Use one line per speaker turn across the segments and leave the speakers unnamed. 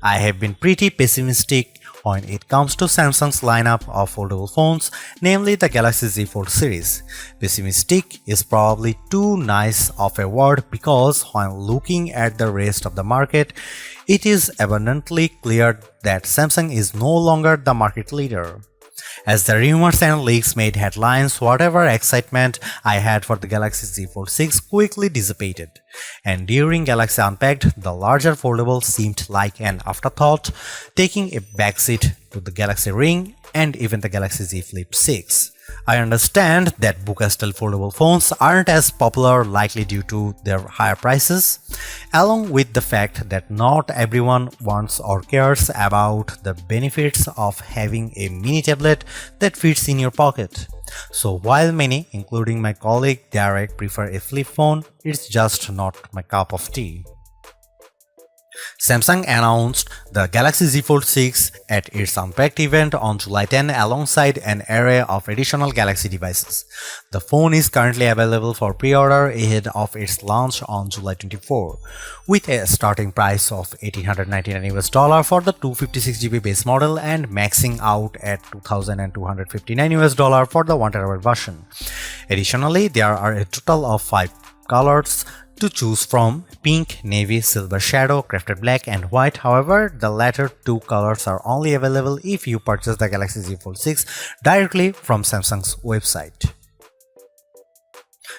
I have been pretty pessimistic when it comes to Samsung's lineup of foldable phones, namely the Galaxy Z Fold series. Pessimistic is probably too nice of a word because when looking at the rest of the market, it is abundantly clear that Samsung is no longer the market leader. As the rumors and leaks made headlines, whatever excitement I had for the Galaxy Z Fold 6 quickly dissipated. And during Galaxy Unpacked, the larger foldable seemed like an afterthought, taking a backseat to the Galaxy Ring and even the Galaxy Z Flip 6. I understand that Buca-style foldable phones aren't as popular, likely due to their higher prices, along with the fact that not everyone wants or cares about the benefits of having a mini tablet that fits in your pocket. So while many, including my colleague Derek, prefer a flip phone, it's just not my cup of tea. Samsung announced the Galaxy Z Fold 6 at its Unpacked event on July 10 alongside an array of additional Galaxy devices. The phone is currently available for pre-order ahead of its launch on July 24, with a starting price of $1,899 for the 256GB base model and maxing out at $2,259 for the 1TB version. Additionally, there are a total of 5 colors to choose from: pink, navy, silver shadow, crafted black, and white. However, the latter two colors are only available if you purchase the Galaxy Z Fold 6 directly from Samsung's website.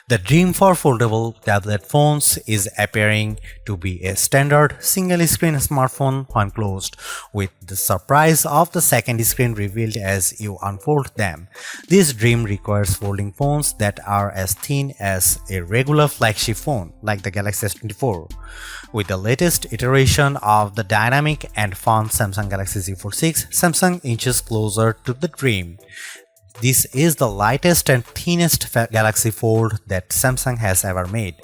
The dream for foldable tablet phones is appearing to be a standard single-screen smartphone when closed, with the surprise of the second screen revealed as you unfold them. This dream requires folding phones that are as thin as a regular flagship phone, like the Galaxy S24. With the latest iteration of the dynamic and fun Samsung Galaxy Z Fold 6, Samsung inches closer to the dream. This is the lightest and thinnest Galaxy Fold that Samsung has ever made.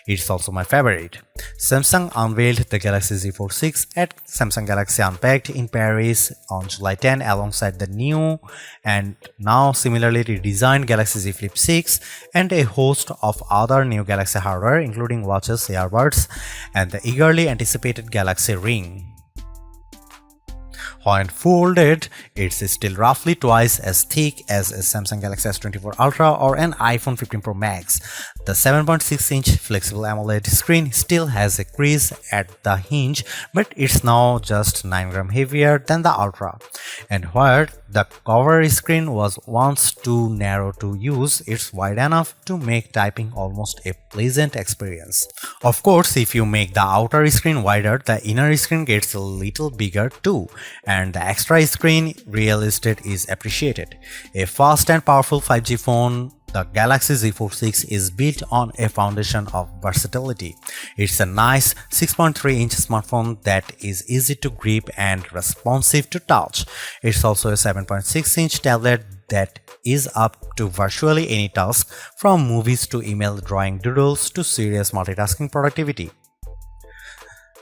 It's also my favorite. Samsung unveiled the Galaxy Z Fold 6 at Samsung Galaxy Unpacked in Paris on July 10 alongside the new and now similarly redesigned Galaxy Z Flip 6 and a host of other new Galaxy hardware including watches, earbuds, and the eagerly anticipated Galaxy Ring. When folded, it's still roughly twice as thick as a Samsung Galaxy S24 Ultra or an iPhone 15 Pro Max. The 7.6-inch flexible AMOLED screen still has a crease at the hinge, but it's now just 9 grams heavier than the Ultra. And where the cover screen was once too narrow to use, it's wide enough to make typing almost a pleasant experience. Of course, if you make the outer screen wider, the inner screen gets a little bigger too, and the extra screen real estate is appreciated. A fast and powerful 5G phone, the Galaxy Z Fold 6 is built on a foundation of versatility. It's a nice 6.3-inch smartphone that is easy to grip and responsive to touch. It's also a 7.6-inch tablet that is up to virtually any task, from movies to email, drawing doodles to serious multitasking productivity.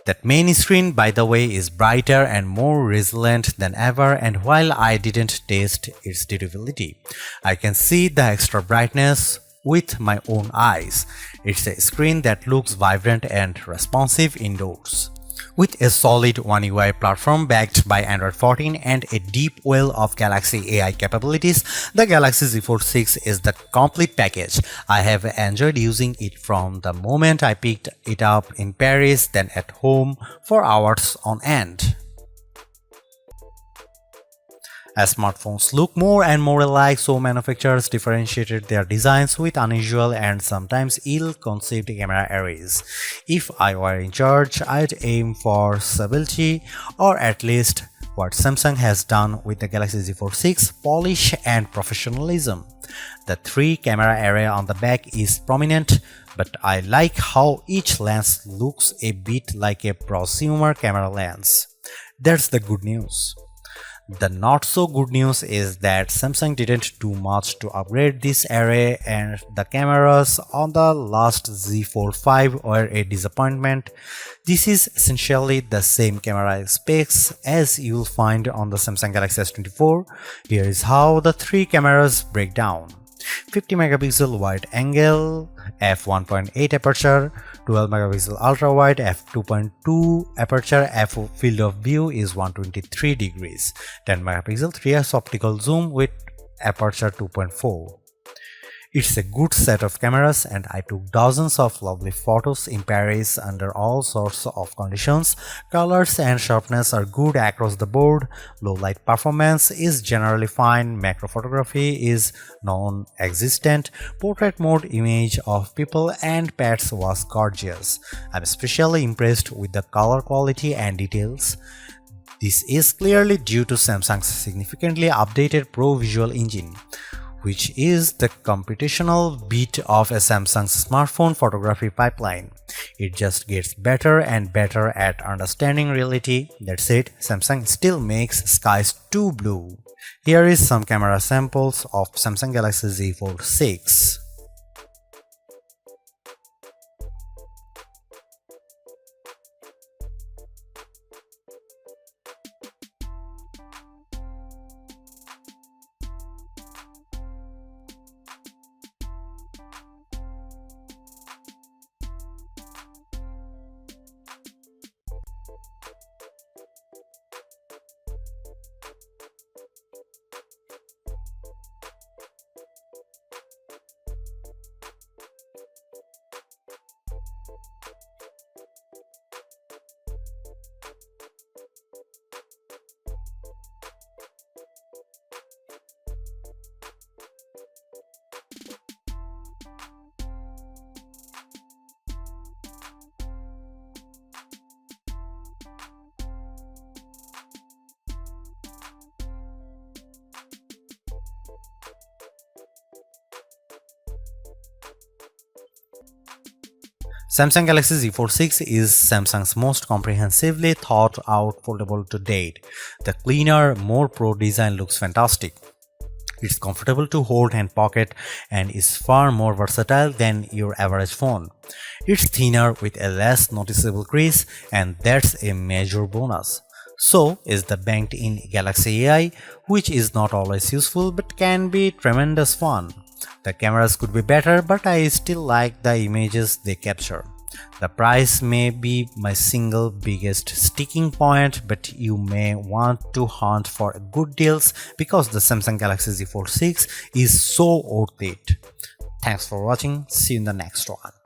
That main screen, by the way, is brighter and more resilient than ever, and while I didn't test its durability, I can see the extra brightness with my own eyes. It's a screen that looks vibrant and responsive indoors. With a solid One UI platform backed by Android 14 and a deep well of Galaxy AI capabilities, the Galaxy Z Fold 6 is the complete package. I have enjoyed using it from the moment I picked it up in Paris, then at home for hours on end. As smartphones look more and more alike, so manufacturers differentiated their designs with unusual and sometimes ill-conceived camera arrays. If I were in charge, I'd aim for stability, or at least what Samsung has done with the Galaxy Z Fold 6, polish and professionalism. The 3-camera array on the back is prominent, but I like how each lens looks a bit like a prosumer camera lens. That's the good news. The not so good news is that Samsung didn't do much to upgrade this array, and the cameras on the last Z Fold 5 were a disappointment. This is essentially the same camera specs as you'll find on the Samsung Galaxy S24. Here is how the 3 cameras break down. 50 megapixel wide angle, f1.8 aperture, 12 megapixel ultra wide, f2.2 aperture, f field of view is 123 degrees, 10 megapixel 3x optical zoom with aperture 2.4. It's a good set of cameras and I took dozens of lovely photos in Paris under all sorts of conditions. Colors and sharpness are good across the board. Low light performance is generally fine. Macro photography is non-existent. Portrait mode image of people and pets was gorgeous. I'm especially impressed with the color quality and details. This is clearly due to Samsung's significantly updated Pro Visual Engine, which is the computational bit of a Samsung's smartphone photography pipeline. It just gets better and better at understanding reality. That said, Samsung still makes skies too blue. Here is some camera samples of Samsung Galaxy Z Fold 6. Samsung Galaxy Z Fold 6 is Samsung's most comprehensively thought out foldable to date. The cleaner, more pro design looks fantastic. It's comfortable to hold and pocket and is far more versatile than your average phone. It's thinner with a less noticeable crease, and that's a major bonus. So is the banked-in Galaxy AI, which is not always useful but can be tremendous fun. The cameras could be better, but I still like the images they capture. The price may be my single biggest sticking point, but you may want to hunt for good deals because the Samsung Galaxy Z Fold 6 is so worth it. Thanks for watching. See you in the next one.